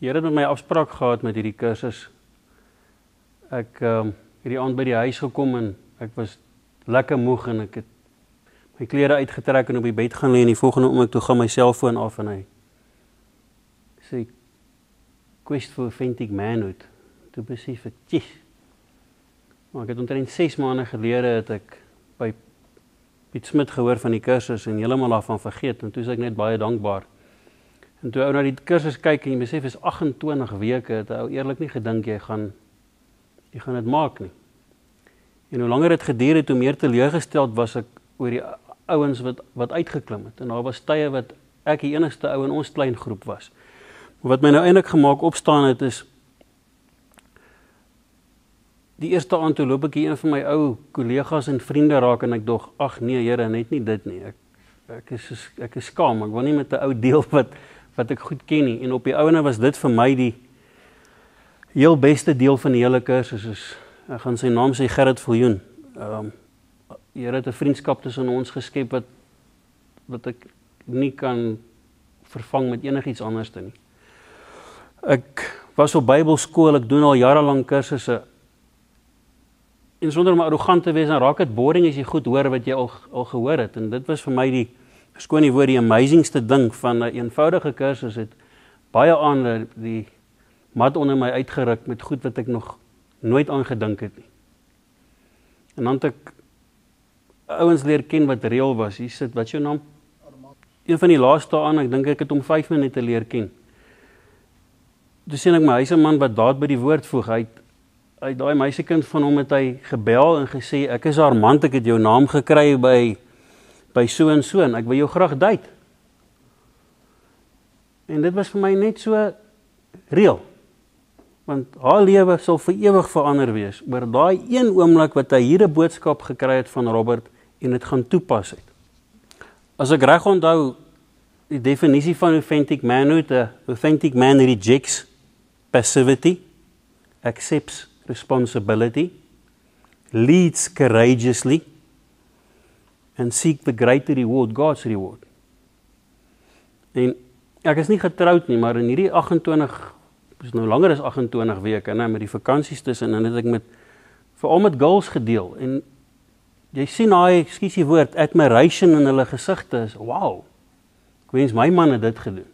Die Here het met my afspraak gehad met hierdie kursus. Ek hierdie aand by die huis gekom en ek was lekker moeg en ek het my klere uitgetrek en op die bed gaan lê en die volgende oomblik toe gaan my selfoon af en hy sê quest for authentic manhood. Toe besef ek, tjies. Maar ek het omtrent 6 maande gelede het ek by Piet Smit gehoor van die kursus en heeltemal daarvan vergeet en toe is ek net baie dankbaar. En toe ou na die kursus kyk en jy besef is 28 weke, het ou eerlik nie gedink jy gaan dit maak nie. En hoe langer dit geduur het, hoe meer teleurgesteld was ek oor die ouens wat uitgeklim het. En daar was tye wat ek die enigste ou in ons klein groep was. Maar wat my nou eintlik gemaak opstaan het is, die eerste aand toe loop ek hier een van my ou kollegas en vriende raak en ek dog, ag nee Here, net nie dit nie. Ek is skaam, ek wil nie met 'n ou deel wat ek goed ken nie. En op die ouene was dit vir my die heel beste deel van die hele kursus. Ek gaan sy naam sê Gerrit Viljoen. Die Here het 'n vriendskap tussen ons geskep wat ek nie kan vervang met enigiets anders nie. Ek was op Bybelskool, ek doen al jare lank kursusse. En sonder om arrogant te wees, dan raak dit boring as jy goed hoor wat jy al gehoor het. En dit was vir my die, skoon die woord, die amazingste ding van 'n eenvoudige kursus het baie aande die mat onder my uitgeruk met goed wat ek nog nooit aangedink het nie. En dan het ek ouens leer ken wat reël was. Hier sit, wat is jou naam? Een van die laaste aan, ek dink ek het om 5 minute leer ken. Toe sien ek my, hy's 'n man wat daad by die woord voeg. Hy daai meisiekind van hom het hy gebel en gesê, ek is Armand, ek het jou naam gekry by so en so, en ek wil jou graag date. En dit was vir my net so reël. Want haar lewe sal vir ewig verander wees, oor daai een oomblik wat hy hier 'n boodskap gekry het van Robert, en dit gaan toepas het. As ek reg onthou, die definisie van authentic manhood, 'n authentic man rejects passivity, accepts responsibility, leads courageously, and seek the greater reward, God's reward. En ek is nie getroud nie, maar in hierdie 28, is nou langer as 28 weke, met die vakansies tussen, en het ek veral met girls gedeel, en jy sien daai, ekskuus die woord, admiration in hulle gesigte is, wow, ek wens my man het dit gedoen.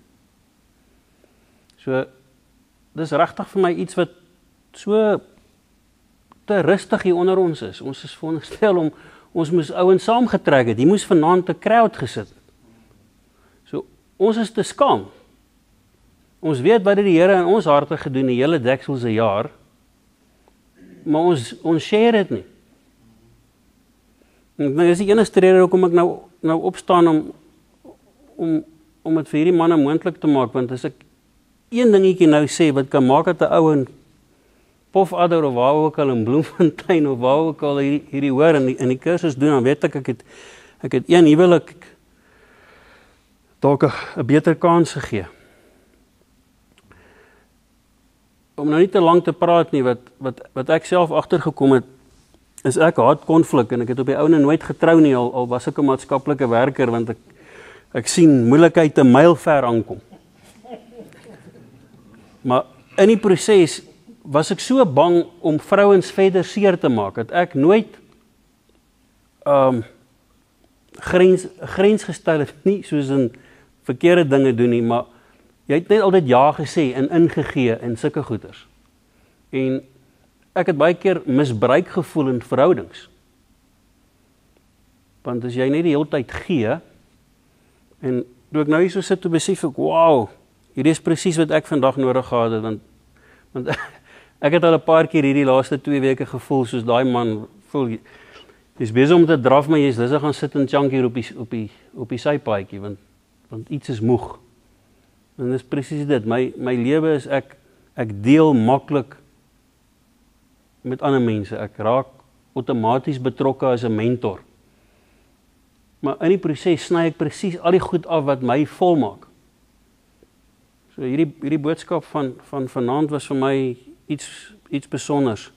So, dis regtig vir my iets wat so te rustig hier onder ons is. Ons is veronderstel ons moes ouens saamgetrek het, die moes vanaand 'n crowd gesit. So, ons is te skaam. Ons weet wat het die Here in ons harte gedoen die hele dekselse jaar, maar ons share dit nie. En dis die enigste rede hoekom ek nou opstaan om dit vir hierdie manne moontlik te maak, want as ek een dingetjie nou sê wat kan maak dat 'n ou in Pofadder of waar ook al in Bloemfontein of waar ook al hierdie hoor in die kursus doen, dan weet ek het een huwelik dalk 'n beter kans gegee. Om nou nie te lank te praat nie, wat ek self agtergekom het, is ek haat konflik en ek het op die ouene nooit getrou nie, al was ek 'n maatskaplike werker, want ek sien moeilikheid 'n myl ver aankom. Maar in die proses was ek so bang om vrouens verder seer te maak, dat ek nooit grens gestel het, nie soos in verkeerde dinge doen nie, maar jy het net altyd ja gesê en ingegee en sulke goeders. En ek het baie keer misbruik gevoel in verhoudings. Want as jy net die hele tyd gee, en toe ek nou hier so sit, toe besef ek, wow, hierdie is presies wat ek vandag nodig gehad het, want ek het al 'n paar keer hierdie laaste 2 weke gevoel, soos daai man voel, jy is besig om te draf, maar jy is lus gaan sit en chunk hier op die sypaadjie, want iets is moeg. En dis presies dit, my lewe is, ek deel maklik met ander mense, ek raak outomaties betrokke as 'n mentor. Maar in die proses sny ek presies al die goed af wat my vol maak. So hierdie boodskap van vanaand was vir my iets besonders.